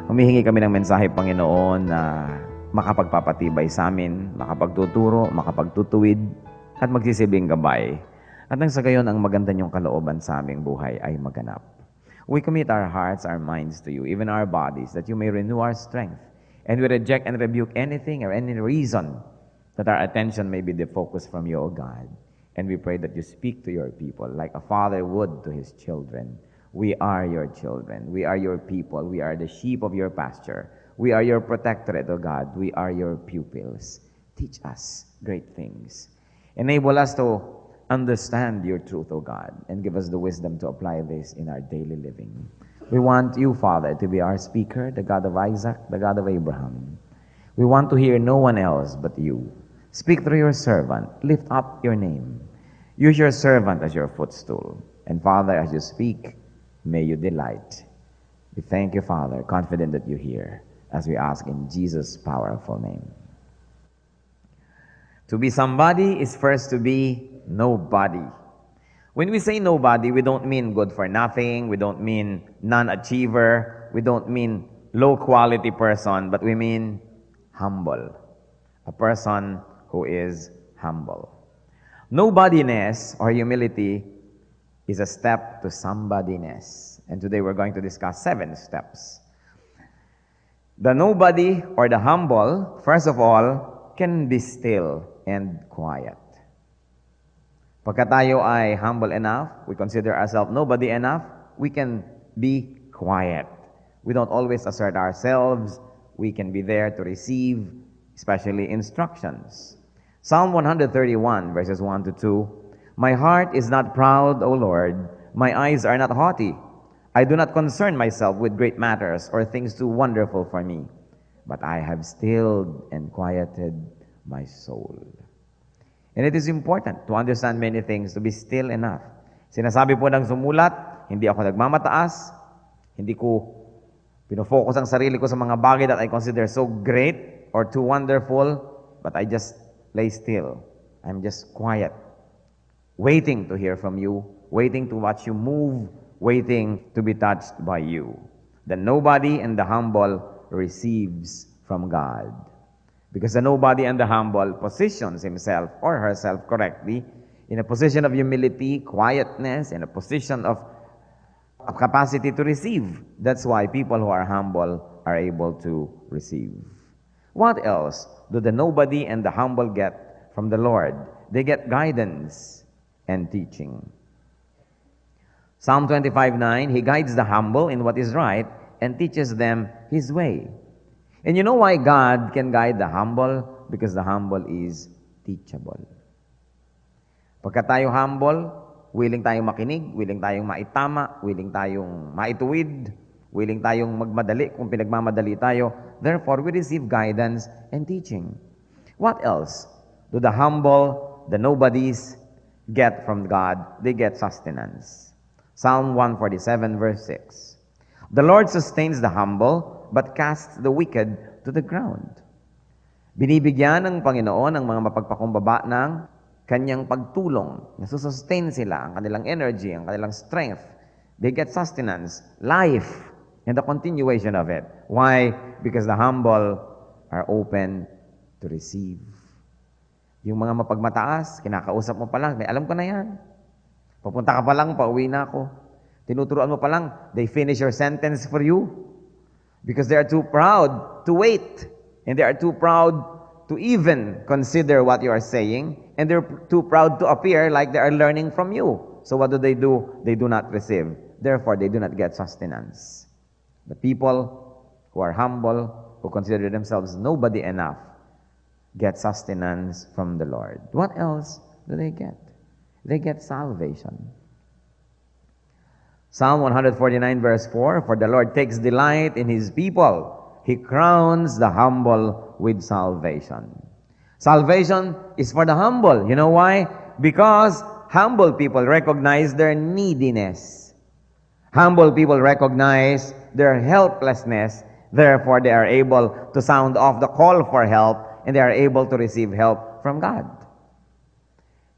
Humihingi kami ng mensahe, Panginoon, na makapagpapatibay sa amin, makapagtuturo, makapagtutuwid, at magsisilbing gabay. At nang sa gayon, ang maganda niyong kalooban sa aming buhay ay maganap. We commit our hearts, our minds to you, even our bodies, that you may renew our strength. And we reject and rebuke anything or any reason that our attention may be defocused from you, O God. And we pray that you speak to your people like a father would to his children. We are your children. We are your people. We are the sheep of your pasture. We are your protectorate, O God. We are your pupils. Teach us great things. Enable us to understand your truth, O God, and give us the wisdom to apply this in our daily living. We want you, Father, to be our speaker, the God of Isaac, the God of Abraham. We want to hear no one else but you. Speak through your servant. Lift up your name. Use your servant as your footstool. And Father, as you speak, may you delight. We thank you, Father, confident that you hear, as we ask in Jesus' powerful name. To be somebody is first to be nobody. When we say nobody, we don't mean good for nothing, we don't mean non-achiever, we don't mean low-quality person, but we mean humble. A person who is humble. Nobodiness or humility is a step to somebodyness. And today we're going to discuss 7 steps. The nobody or the humble, first of all, can be still and quiet. Pagka tayo ay humble enough, we consider ourselves nobody enough, we can be quiet. We don't always assert ourselves. We can be there to receive, especially instructions. Psalm 131, verses 1 to 2, My heart is not proud, O Lord. My eyes are not haughty. I do not concern myself with great matters or things too wonderful for me. But I have stilled and quieted my soul. And it is important to understand many things, to be still enough. Sinasabi po ng sumulat, hindi ako nagmamataas, hindi ko pinofocus ang sarili ko sa mga bagay that I consider so great or too wonderful, but I just lay still. I'm just quiet, waiting to hear from you, waiting to watch you move, waiting to be touched by you. The nobody and the humble receives from God. Because the nobody and the humble positions himself or herself correctly in a position of humility, quietness, in a position of capacity to receive. That's why people who are humble are able to receive. What else do the nobody and the humble get from the Lord? They get guidance and teaching. Psalm 25:9, He guides the humble in what is right and teaches them His way. And you know why God can guide the humble? Because the humble is teachable. Pagka tayo humble, willing tayong makinig, willing tayong maitama, willing tayong maituwid, willing tayong magmadali kung pinagmamadali tayo. Therefore, we receive guidance and teaching. What else do the humble, the nobodies, get from God? They get sustenance. Psalm 147, verse 6. The Lord sustains the humble, but casts the wicked to the ground. Binibigyan ng Panginoon ang mga mapagpakumbaba ng kanyang pagtulong. Nasusustain sila, ang kanilang energy, ang kanilang strength. They get sustenance, life, and the continuation of it. Why? Because the humble are open to receive. Yung mga mapagmataas, kinakausap mo pa lang, alam ko na yan. Papunta ka pa lang, pauwi na ako. Tinuturuan mo pa lang, they finish your sentence for you. Because they are too proud to wait. And they are too proud to even consider what you are saying. And they're too proud to appear like they are learning from you. So what do? They do not receive. Therefore, they do not get sustenance. The people who are humble, who consider themselves nobody enough, get sustenance from the Lord. What else do they get? They get salvation. Psalm 149 verse 4, For the Lord takes delight in His people. He crowns the humble with salvation. Salvation is for the humble. You know why? Because humble people recognize their neediness. Humble people recognize their helplessness. Therefore, they are able to sound off the call for help and they are able to receive help from God.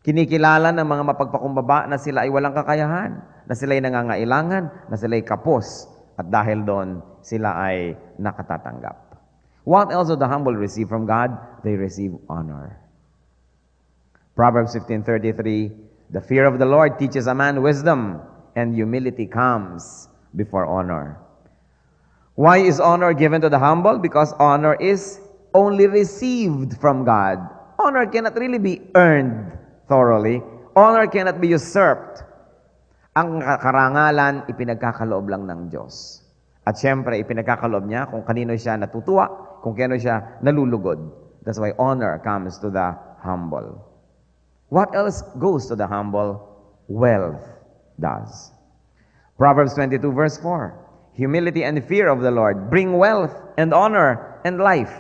Kinikilala ng mga mapagpakumbaba na sila ay walang kakayahan, na sila ay nangangailangan, na sila ay kapos. At dahil doon, sila ay nakatatanggap. What else do the humble receive from God? They receive honor. Proverbs 15:33, the fear of the Lord teaches a man wisdom, and humility comes before honor. Why is honor given to the humble? Because honor is only received from God. Honor cannot really be earned thoroughly. Honor cannot be usurped. Ang karangalan, ipinagkakaloob lang ng Diyos. At syempre, ipinagkakaloob niya kung kanino siya natutuwa, kung kanino siya nalulugod. That's why honor comes to the humble. What else goes to the humble? Wealth does. Proverbs 22 verse 4. Humility and fear of the Lord bring wealth and honor and life.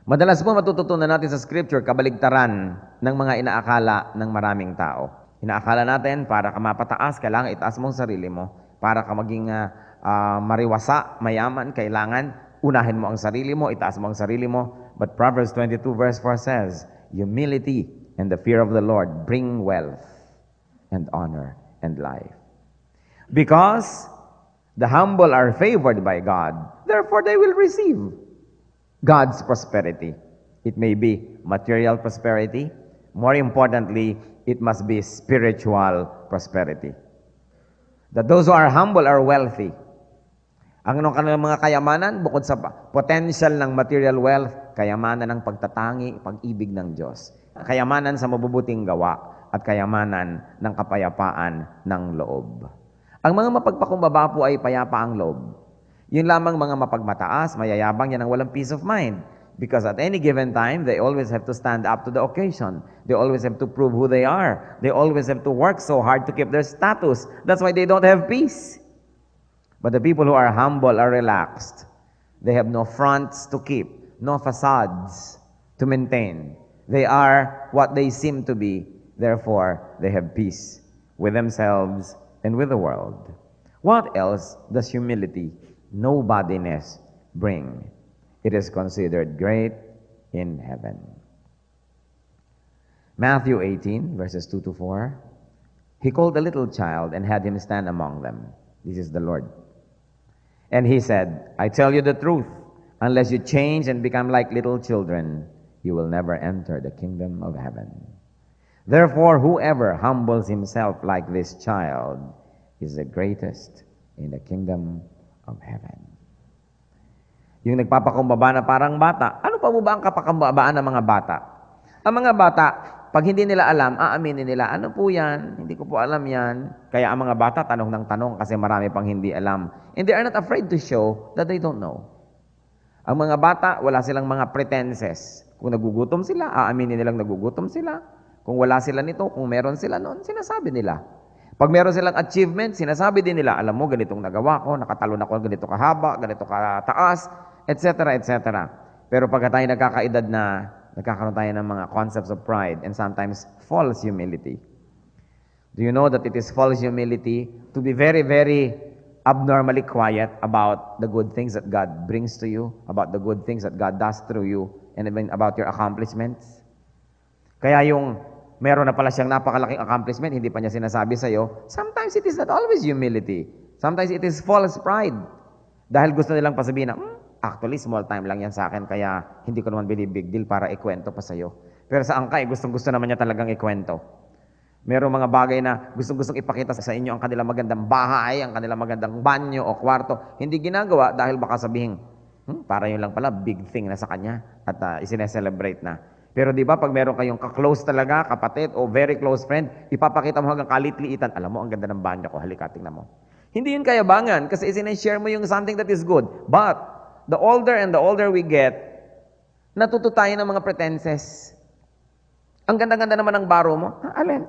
Madalas po matututunan natin sa scripture kabaligtaran ng mga inaakala ng maraming tao. Inaakala natin para ka mapataas, kailangan itaas mo ang sarili mo. Para ka maging mariwasa, mayaman, kailangan unahin mo ang sarili mo, itaas mo ang sarili mo. But Proverbs 22 verse 4 says, humility and the fear of the Lord bring wealth and honor and life. Because the humble are favored by God, therefore they will receive God's prosperity. It may be material prosperity. More importantly, it must be spiritual prosperity. That those who are humble are wealthy. Ang kanilang mga kayamanan, bukod sa potential ng material wealth, kayamanan ng pagtatangi, pag-ibig ng Diyos. Kayamanan sa mabubuting gawa at kayamanan ng kapayapaan ng loob. Ang mga mapagpakumbaba po ay payapa ang loob. Yun lamang mga mapagmataas, mayayabang yan ang walang peace of mind. Because at any given time, they always have to stand up to the occasion. They always have to prove who they are. They always have to work so hard to keep their status. That's why they don't have peace. But the people who are humble are relaxed. They have no fronts to keep, no facades to maintain. They are what they seem to be. Therefore, they have peace with themselves and with the world. What else does humility, nobodiness, bring? It is considered great in heaven. Matthew 18, verses 2 to 4. He called a little child and had him stand among them. This is the Lord. And he said, I tell you the truth, unless you change and become like little children, you will never enter the kingdom of heaven. Therefore, whoever humbles himself like this child is the greatest in the kingdom of heaven. Yung nagpapakumbaba na parang bata, ano pa mo ba ang kapakumbabaan ng mga bata? Ang mga bata, pag hindi nila alam, aaminin nila, ano po yan? Hindi ko po alam yan. Kaya ang mga bata, tanong ng tanong kasi marami pang hindi alam. And they are not afraid to show that they don't know. Ang mga bata, wala silang mga pretenses. Kung nagugutom sila, aaminin nilang nagugutom sila. Kung wala sila nito, kung meron sila noon, sinasabi nila. Pag meron silang achievement, sinasabi din nila, alam mo, ganitong nagawa ko, nakatalon ako, ganito kahaba, ganito kataas, etc., etc. Pero pagka tayo nagkakaedad na, nagkakaroon tayo ng mga concepts of pride and sometimes false humility. Do you know that it is false humility to be very, very abnormally quiet about the good things that God brings to you, about the good things that God does through you, and even about your accomplishments? Kaya yung meron na pala siyang napakalaking accomplishment, hindi pa niya sinasabi sa'yo, sometimes it is not always humility. Sometimes it is false pride. Dahil gusto nilang pasabihin na, actually, small time lang yan sa akin, kaya hindi ko naman binibig deal para ikwento pa sa'yo. Pero sa angkay, gustong-gusto naman niya talagang ikwento. Merong mga bagay na gustong-gustong ipakita sa inyo ang kanilang magandang bahay, ang kanilang magandang banyo o kwarto. Hindi ginagawa dahil baka sabihin, para yun lang pala, big thing na sa kanya at isineselebrate na. Pero di ba pag meron kayong ka-close talaga, kapatid o very close friend, ipapakita mo hanggang kalit-liitan, alam mo, ang ganda ng banyo ko, halika, tingnan mo. Hindi yun kayabangan kasi isineshare mo yung something that is good. But the older and the older we get, natuto tayo ng mga pretenses. Ang ganda-ganda naman ng baro mo. Alin?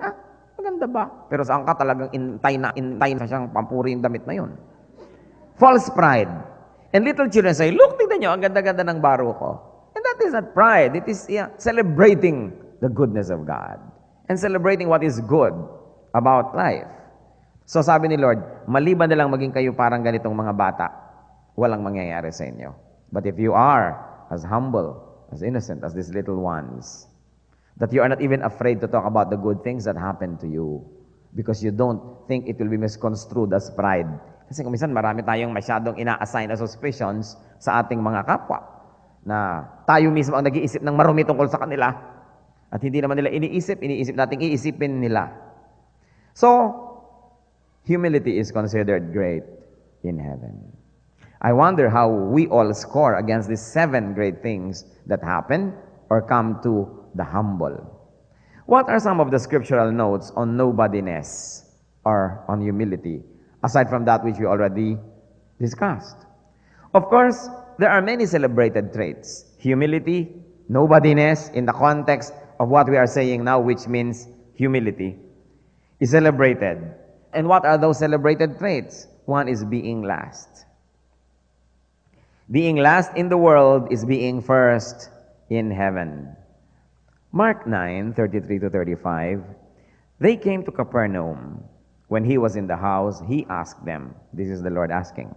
Maganda ba? Pero saan ka talagang intay na siyang pampuri yung damit na yun. False pride. And little children say, look, tignan nyo, ang ganda-ganda ng baro ko. And that is not pride. It is celebrating the goodness of God. And celebrating what is good about life. So sabi ni Lord, maliban na lang maging kayo parang ganitong mga bata, walang mangyayari sa inyo. But if you are as humble, as innocent as these little ones, that you are not even afraid to talk about the good things that happen to you because you don't think it will be misconstrued as pride. Kasi kung minsan marami tayong masyadong ina-assign na suspicions sa ating mga kapwa na tayo mismo ang nag-iisip ng marumi tungkol sa kanila at hindi naman nila iniisip nating iisipin nila. So, humility is considered great in heaven. I wonder how we all score against these 7 great things that happen or come to the humble. What are some of the scriptural notes on nobodiness or on humility, aside from that which we already discussed? Of course, there are many celebrated traits. Humility, nobodiness, in the context of what we are saying now, which means humility, is celebrated. And what are those celebrated traits? One is being last. Being last in the world is being first in heaven. Mark 9:33-35, they came to Capernaum. When he was in the house, he asked them, this is the Lord asking,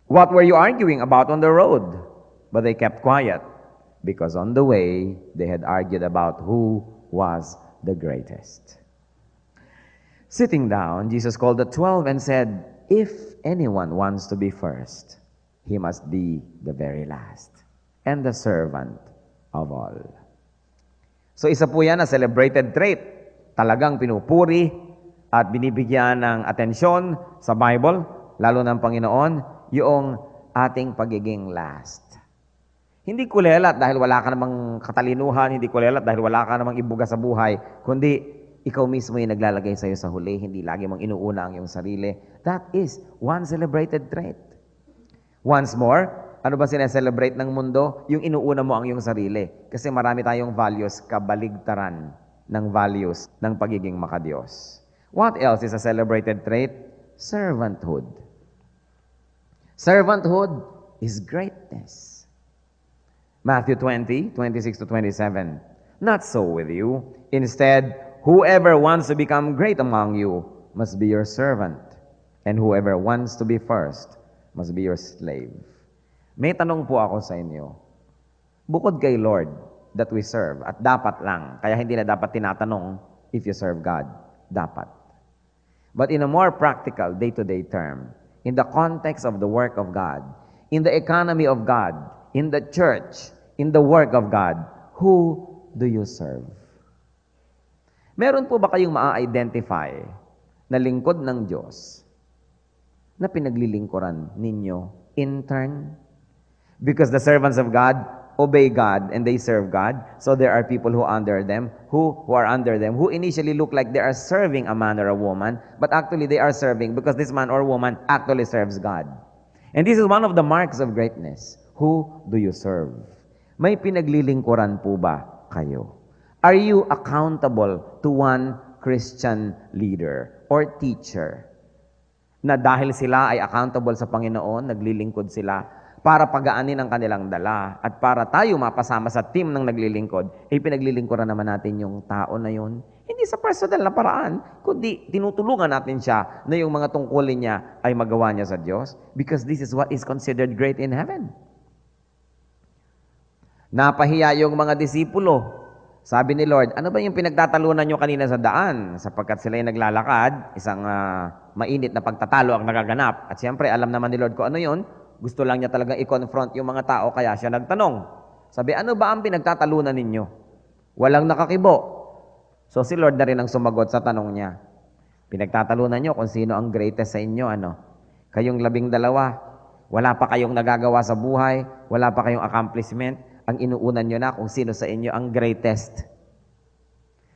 what were you arguing about on the road? But they kept quiet, because on the way, they had argued about who was the greatest. Sitting down, Jesus called the 12 and said, if anyone wants to be first, he must be the very last and the servant of all. So isa po yan na celebrated trait. Talagang pinupuri at binibigyan ng atensyon sa Bible, lalo ng Panginoon, yung ating pagiging last. Hindi kulelat dahil wala ka namang katalinuhan, hindi kulelat dahil wala ka namang ibuga sa buhay, kundi ikaw mismo yung naglalagay sa'yo sa huli, hindi lagi mong inuuna ang iyong sarili. That is one celebrated trait. Once more, ano ba sineselebrate ng mundo? Yung inuuna mo ang iyong sarili. Kasi marami tayong values, kabaligtaran ng values ng pagiging makadiyos. What else is a celebrated trait? Servanthood. Servanthood is greatness. Matthew 20:26-27. Not so with you. Instead, whoever wants to become great among you must be your servant. And whoever wants to be first must be your slave. May tanong po ako sa inyo. Bukod kay Lord that we serve, at dapat lang, kaya hindi na dapat tinatanong if you serve God. Dapat. But in a more practical, day-to-day term, in the context of the work of God, in the economy of God, in the church, in the work of God, who do you serve? Meron po ba kayong maa-identify na lingkod ng Diyos na pinaglilingkuran ninyo in turn? Because the servants of God obey God and they serve God. So there are people who are under them, who initially look like they are serving a man or a woman, but actually they are serving because this man or woman actually serves God. And this is one of the marks of greatness. Who do you serve? May pinaglilingkuran po ba kayo? Are you accountable to one Christian leader or teacher na dahil sila ay accountable sa Panginoon, naglilingkod sila para pagaanin ang kanilang dala at para tayo mapasama sa team ng naglilingkod, pinaglilingkuran naman natin yung tao na yun. Hindi sa personal na paraan, kundi tinutulungan natin siya na yung mga tungkulin niya ay magawa niya sa Diyos because this is what is considered great in heaven. Napahiya yung mga disipulo. Sabi ni Lord, ano ba yung pinagtatalunan nyo kanina sa daan? Sapagkat sila yung naglalakad, isang mainit na pagtatalo ang nagaganap. At siyempre, alam naman ni Lord ko ano yun. Gusto lang niya talagang i-confront yung mga tao, kaya siya nagtanong. Sabi, ano ba ang pinagtatalunan ninyo? Walang nakakibo. So si Lord na rin ang sumagot sa tanong niya. Pinagtatalunan nyo kung sino ang greatest sa inyo, ano? Kayong 12, wala pa kayong nagagawa sa buhay, wala pa kayong accomplishment, ang inuunan nyo na kung sino sa inyo ang greatest.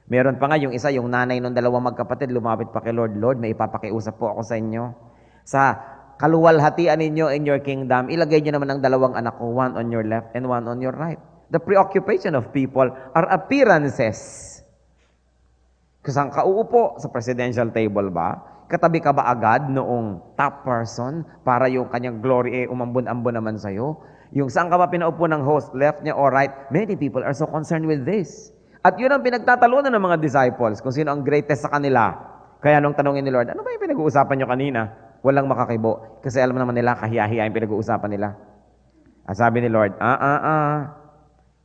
Meron pa nga yung isa, yung nanay ng 2 magkapatid, lumapit pa kay Lord, Lord, may ipapakiusap po ako sa inyo. Sa kaluwalhatian ninyo in your kingdom, ilagay nyo naman ang 2 anak ko, one on your left and one on your right. The preoccupation of people are appearances. Kasi ang kauupo sa presidential table ba, katabi ka ba agad noong top person para yung kanyang glory umambon-ambon naman sa'yo? Yung saan ka ba pinaupo ng host, left niya or right? Many people are so concerned with this. At yun ang pinagtatalunan ng mga disciples, kung sino ang greatest sa kanila. Kaya nung tanongin ni Lord, ano ba yung pinag-uusapan nyo kanina? Walang makakibo. Kasi alam naman nila, kahiya-hiya yung pinag-uusapan nila. At sabi ni Lord,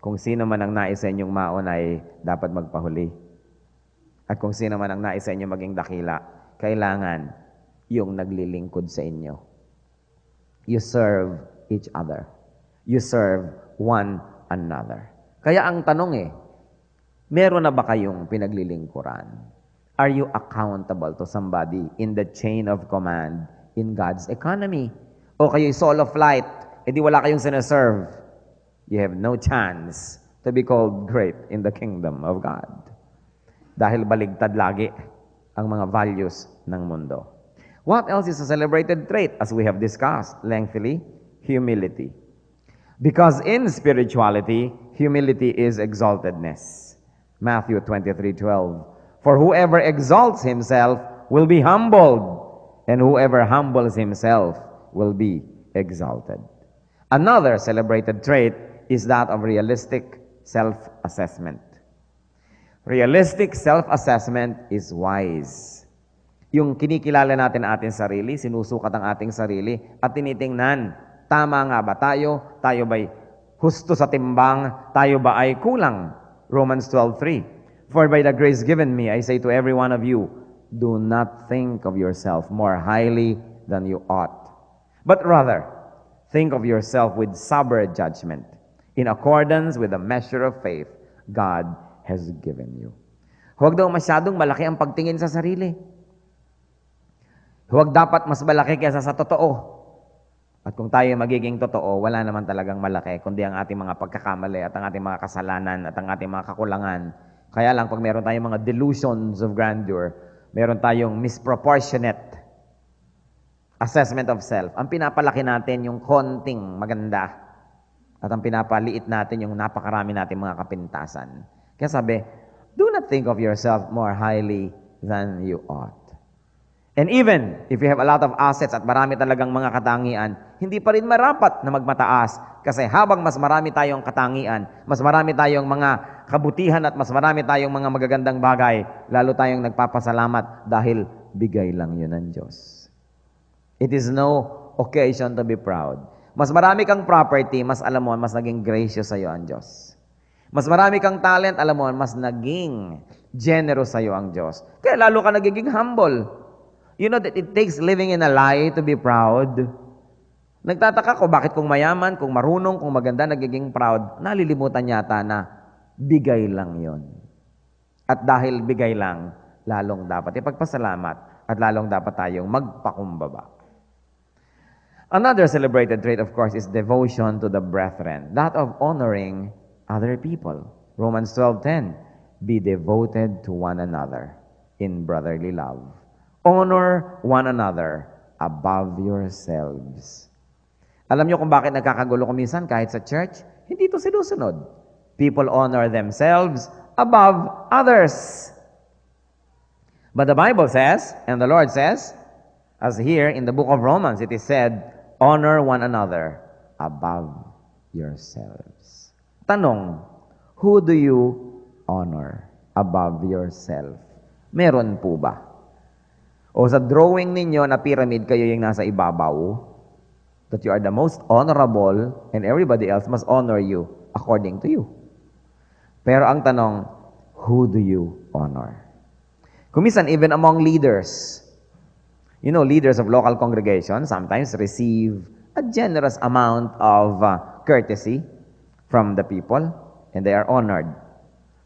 kung sino man ang nais sa inyong maon ay dapat magpahuli. At kung sino man ang nais sa inyong maging dakila, kailangan yung naglilingkod sa inyo. You serve each other. You serve one another. Kaya ang tanong meron na ba kayong pinaglilingkuran? Are you accountable to somebody in the chain of command in God's economy? O kayo'y solo flight, edi wala kayong sineserve. You have no chance to be called great in the kingdom of God. Dahil baligtad lagi ang mga values ng mundo. What else is a celebrated trait? As we have discussed lengthily, humility. Because in spirituality, humility is exaltedness. Matthew 23:12. For whoever exalts himself will be humbled, and whoever humbles himself will be exalted. Another celebrated trait is that of realistic self-assessment. Realistic self-assessment is wise. Yung kinikilala natin ating sarili, sinusukat ang ating sarili, at tinitingnan, tama nga ba tayo? Tayo ba'y husto sa timbang? Tayo ba ay kulang? Romans 12:3. For by the grace given me, I say to every one of you, do not think of yourself more highly than you ought, but rather, think of yourself with sober judgment, in accordance with the measure of faith God has given you. Huwag daw masyadong malaki ang pagtingin sa sarili. Huwag dapat mas malaki kaysa sa totoo. At kung tayo magiging totoo, wala naman talagang malaki, kundi ang ating mga pagkakamali at ang ating mga kasalanan at ang ating mga kakulangan. Kaya lang, pag meron tayong mga delusions of grandeur, meron tayong misproportionate assessment of self. Ang pinapalaki natin yung konting maganda at ang pinapaliit natin yung napakarami natin mga kapintasan. Kaya sabi, do not think of yourself more highly than you ought. And even if you have a lot of assets at marami talagang mga katangian, hindi pa rin marapat na magmataas. Kasi habang mas marami tayong katangian, mas marami tayong mga kabutihan at mas marami tayong mga magagandang bagay, lalo tayong nagpapasalamat dahil bigay lang yun ng Diyos. It is no occasion to be proud. Mas marami kang property, mas alam mo, mas naging gracious sa'yo ang Diyos. Mas marami kang talent, alam mo, mas naging generous sa'yo ang Diyos. Kaya lalo ka nagiging humble. You know that it takes living in a lie to be proud. Nagtataka ko, bakit kung mayaman, kung marunong, kung maganda, nagiging proud, nalilimutan yata na bigay lang yon. At dahil bigay lang, lalong dapat ipagpasalamat at lalong dapat tayong magpakumbaba. Another celebrated trait, of course, is devotion to the brethren, that of honoring other people. Romans 12:10, be devoted to one another in brotherly love. Honor one another above yourselves. Alam niyo kung bakit nagkakagulo ko minsan kahit sa church? Hindi ito sinusunod. People honor themselves above others. But the Bible says, and the Lord says, as here in the book of Romans, it is said, honor one another above yourselves. Tanong, who do you honor above yourself? Meron po ba? O sa drawing ninyo na pyramid, kayo yung nasa ibabaw, that you are the most honorable and everybody else must honor you according to you. Pero ang tanong, who do you honor? Kumisan, even among leaders, you know, leaders of local congregations sometimes receive a generous amount of courtesy from the people, and they are honored.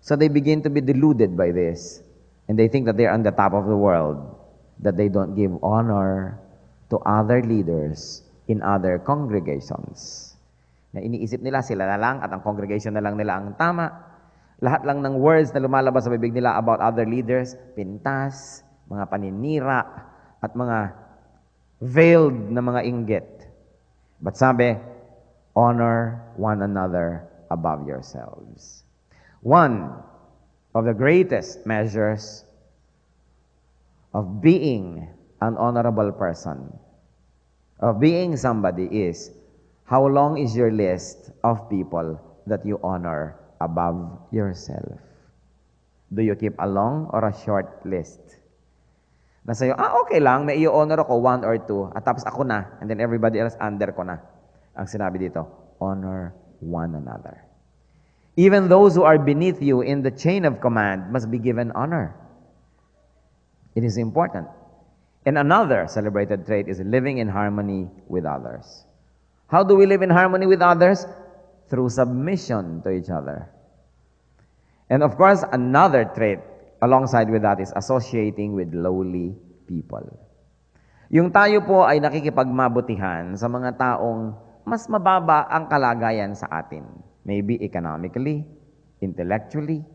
So they begin to be deluded by this, and they think that they're on the top of the world, that they don't give honor to other leaders in other congregations. Na iniisip nila sila na lang at ang congregation na lang nila ang tama. Lahat lang ng words na lumalabas sa bibig nila about other leaders, pintas, mga paninira, at mga veiled na mga inggit. But sabi, honor one another above yourselves. One of the greatest measures of being an honorable person, of being somebody, is how long is your list of people that you honor above yourself? Do you keep a long or a short list? Na sa'yo, okay lang, may i-honor ako 1 or 2, at tapos ako na, and then everybody else under ko na. Ang sinabi dito, honor one another. Even those who are beneath you in the chain of command must be given honor. It is important. And another celebrated trait is living in harmony with others. How do we live in harmony with others? Through submission to each other. And of course, another trait alongside with that is associating with lowly people. Yung tayo po ay nakikipagmabutihan sa mga taong mas mababa ang kalagayan sa atin. Maybe economically, intellectually,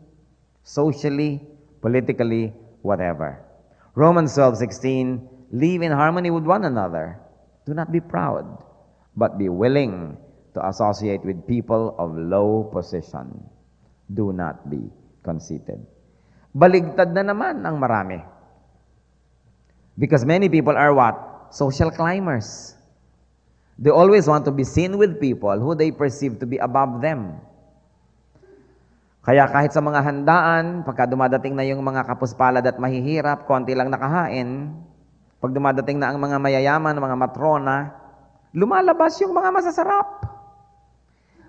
socially, politically, whatever. Romans 12:16, live in harmony with one another. Do not be proud, but be willing to associate with people of low position. Do not be conceited. Baligtad na naman ang marami. Because many people are what? Social climbers. They always want to be seen with people who they perceive to be above them. Kaya kahit sa mga handaan, pagka dumadating na yung mga kapuspalad at mahihirap, konti lang nakahain, pag dumadating na ang mga mayayaman, mga matrona, lumalabas yung mga masasarap.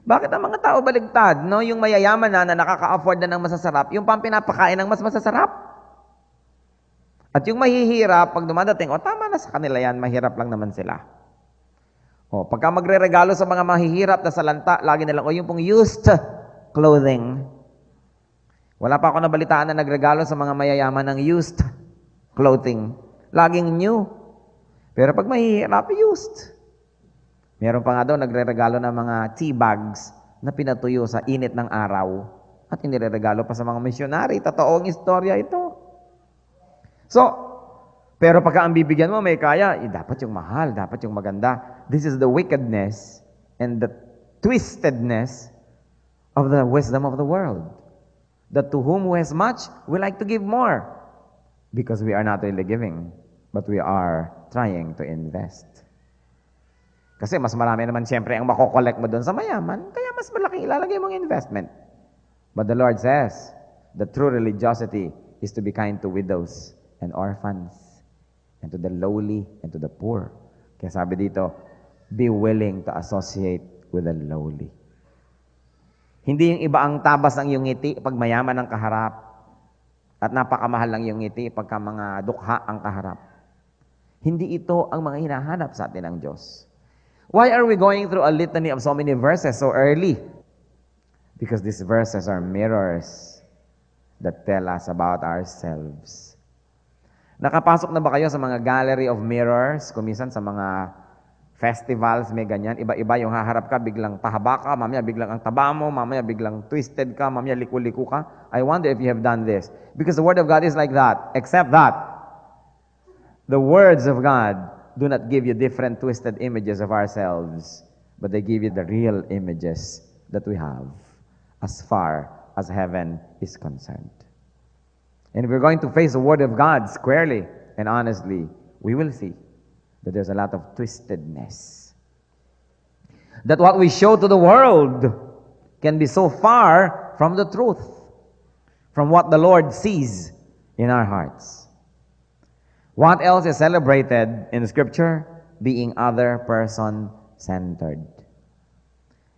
Bakit ang mga tao baligtad? No? Yung mayayaman na nakaka-afford na ng masasarap, yung pampinapakain ng mas masasarap. At yung mahihirap, pag dumadating, tama na sa kanila yan, mahirap lang naman sila. Pagka magre-regalo sa mga mahihirap na salanta, lagi nilang, yung pong used clothing. Wala pa ako nabalitaan na nagregalo sa mga mayayaman ng used clothing. Laging new. Pero pag mahihirap, used. Meron pa nga daw nagre-regalo ng mga tea bags na pinatuyo sa init ng araw at inireregalo pa sa mga misyonary. Totoong istorya ito. So, pero pagka ang bibigyan mo may kaya, dapat yung mahal, dapat yung maganda. This is the wickedness and the twistedness of the wisdom of the world. That to whom who has much, we like to give more. Because we are not really giving, but we are trying to invest. Kasi mas marami naman siyempre ang makokolek mo doon sa mayaman, kaya mas malaki ilalagay mong investment. But the Lord says, the true religiosity is to be kind to widows and orphans, and to the lowly and to the poor. Kaya sabi dito, be willing to associate with the lowly. Hindi yung iba ang tabas ng iyong ngiti pag mayaman ang kaharap at napakamahal lang yung ngiti pagka mga dukha ang kaharap. Hindi ito ang mga hinahanap sa atin ng Diyos. Why are we going through a litany of so many verses so early? Because these verses are mirrors that tell us about ourselves. Nakapasok na ba kayo sa mga gallery of mirrors? Kumisan sa mga festivals, may ganyan. Iba-iba yung haharap ka, biglang pahaba ka, mamaya biglang ang taba mo, mamaya biglang twisted ka, mamaya liku-liku ka. I wonder if you have done this. Because the Word of God is like that. Except that, the words of God do not give you different twisted images of ourselves, but they give you the real images that we have as far as heaven is concerned. And if we're going to face the Word of God squarely and honestly, we will see that there's a lot of twistedness. That what we show to the world can be so far from the truth, from what the Lord sees in our hearts. What else is celebrated in Scripture? Being other person-centered.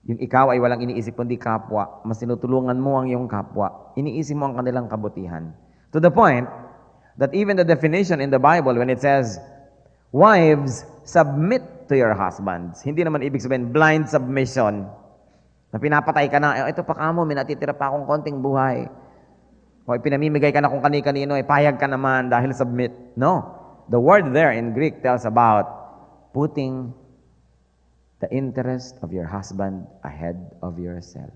Yung ikaw ay walang iniisip kundi kapwa, mas tinutulungan mo ang iyong kapwa, iniisip mo ang kanilang kabutihan. To the point that even the definition in the Bible, when it says, wives, submit to your husbands. Hindi naman ibig sabihin blind submission. Na pinapatay ka na, ito pa kamo, may natitira pa akong konting buhay. O pinamimigay ka na kung kani-kanino, payag ka naman dahil submit. No. The word there in Greek tells about putting the interest of your husband ahead of yourself.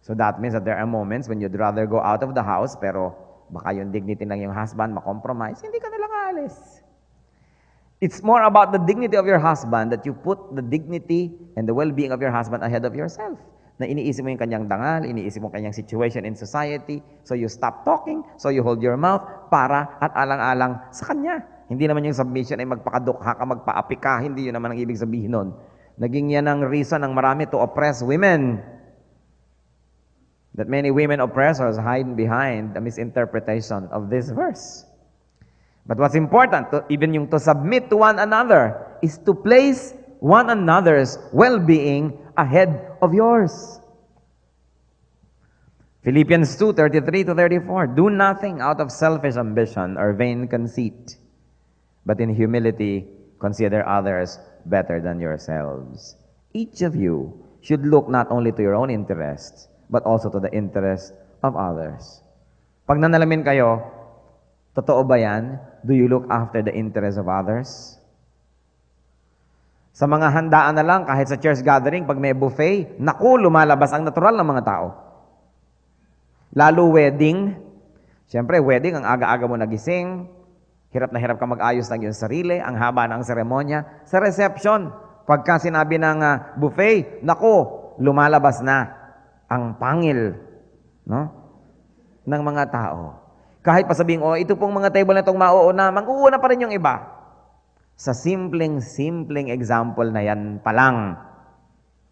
So that means that there are moments when you'd rather go out of the house, pero baka yung dignity ng yung husband makompromise, hindi ka nalang aalis. It's more about the dignity of your husband that you put the dignity and the well-being of your husband ahead of yourself. Na iniisip mo yung kanyang dangal, iniisip mo kanyang situation in society, so you stop talking, so you hold your mouth para at alang-alang sa kanya. Hindi naman yung submission ay magpakadukha ka, magpaapi ka, hindi yun naman ang ibig sabihin nun. Naging yan ang reason ng marami to oppress women. That many women oppressors hide behind the misinterpretation of this verse. But what's important, even yung to submit to one another, is to place one another's well-being ahead of yours. Philippians 2:33-34, do nothing out of selfish ambition or vain conceit, But in humility, consider others better than yourselves. Each of you should look not only to your own interests, but also to the interest of others. Pag nanalamin kayo, totoo ba yan? Do you look after the interest of others? Sa mga handaan na lang, kahit sa church gathering, pag may buffet, naku, lumalabas ang natural ng mga tao. Lalo wedding. Siyempre, wedding, ang aga-aga mo nagising, hirap na hirap ka mag-ayos ng iyong sarili, ang haba ng seremonya. Sa reception, pagka sinabi ng buffet, naku, lumalabas na ang pangil, no, ng mga tao. Kahit pa sabihin, ito pong mga table na itong mauuna, mag-uuna pa rin yung iba. Sa simpleng example na yan pa lang,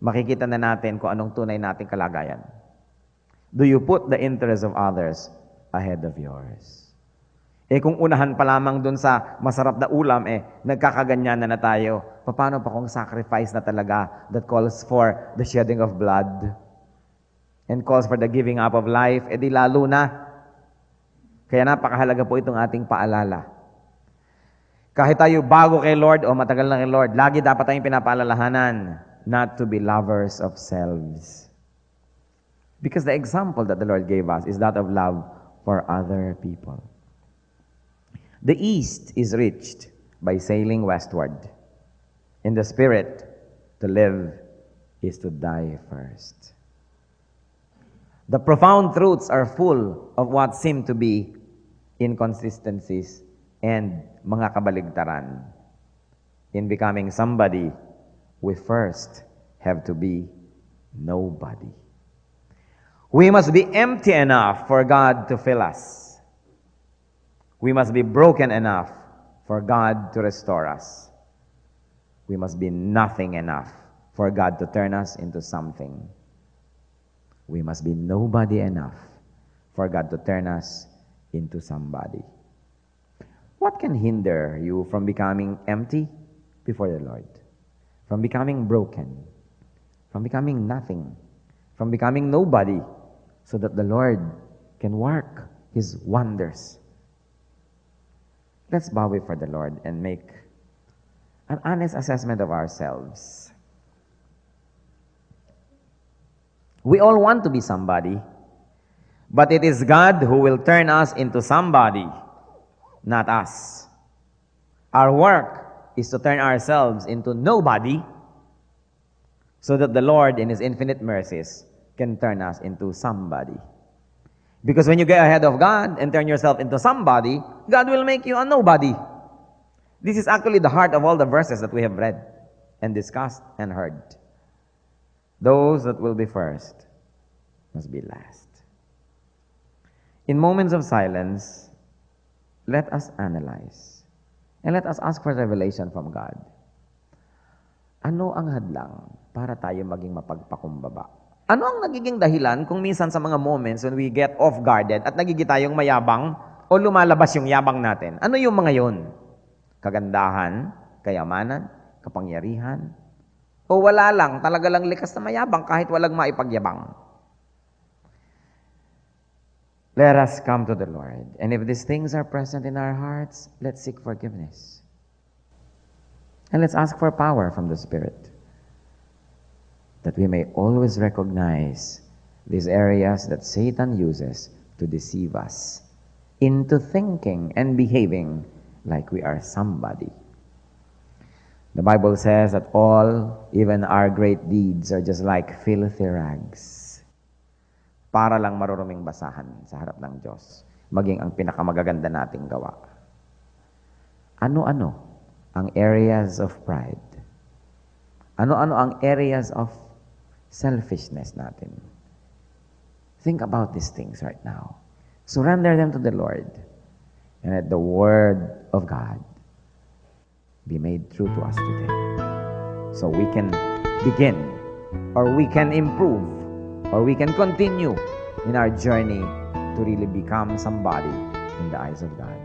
makikita na natin kung anong tunay nating kalagayan. Do you put the interest of others ahead of yours? Kung unahan pa lamang dun sa masarap na ulam, nagkakaganyan na tayo. Paano pa kung sacrifice na talaga that calls for the shedding of blood and calls for the giving up of life, di lalo na. Kaya napakahalaga po itong ating paalala. Kahit tayo bago kay Lord o matagal na kay Lord, lagi dapat tayong pinapaalalahanan not to be lovers of selves. Because the example that the Lord gave us is that of love for other people. The East is reached by sailing westward. In the Spirit, to live is to die first. The profound truths are full of what seem to be inconsistencies and mga kabaligtaran. In becoming somebody, we first have to be nobody. We must be empty enough for God to fill us. We must be broken enough for God to restore us. We must be nothing enough for God to turn us into something. We must be nobody enough for God to turn us into somebody. What can hinder you from becoming empty before the Lord? From becoming broken? From becoming nothing? From becoming nobody? So that the Lord can work His wonders. Let's bow before the Lord and make an honest assessment of ourselves. We all want to be somebody, but it is God who will turn us into somebody, not us. Our work is to turn ourselves into nobody so that the Lord in His infinite mercies can turn us into somebody. Because when you get ahead of God and turn yourself into somebody, God will make you a nobody. This is actually the heart of all the verses that we have read and discussed and heard. Those that will be first must be last. In moments of silence, let us analyze and let us ask for revelation from God. Ano ang hadlang para tayo maging mapagpakumbaba? Ano ang nagiging dahilan kung minsan sa mga moments when we get off-guarded at nagiging tayong mayabang o lumalabas yung yabang natin? Ano yung mga yon? Kagandahan, kayamanan, kapangyarihan, o wala lang, talaga lang likas na mayabang kahit walang maipagyabang? Let us come to the Lord. And if these things are present in our hearts, let's seek forgiveness. And let's ask for power from the Spirit, that we may always recognize these areas that Satan uses to deceive us into thinking and behaving like we are somebody. The Bible says that all, even our great deeds, are just like filthy rags. Para lang maruruming basahan sa harap ng Diyos, maging ang pinakamagaganda nating gawa. Ano-ano ang areas of pride? Ano-ano ang areas of selfishness natin? Think about these things right now. Surrender them to the Lord, and let the Word of God be made true to us today. So we can begin, or we can improve, or we can continue in our journey to really become somebody in the eyes of God.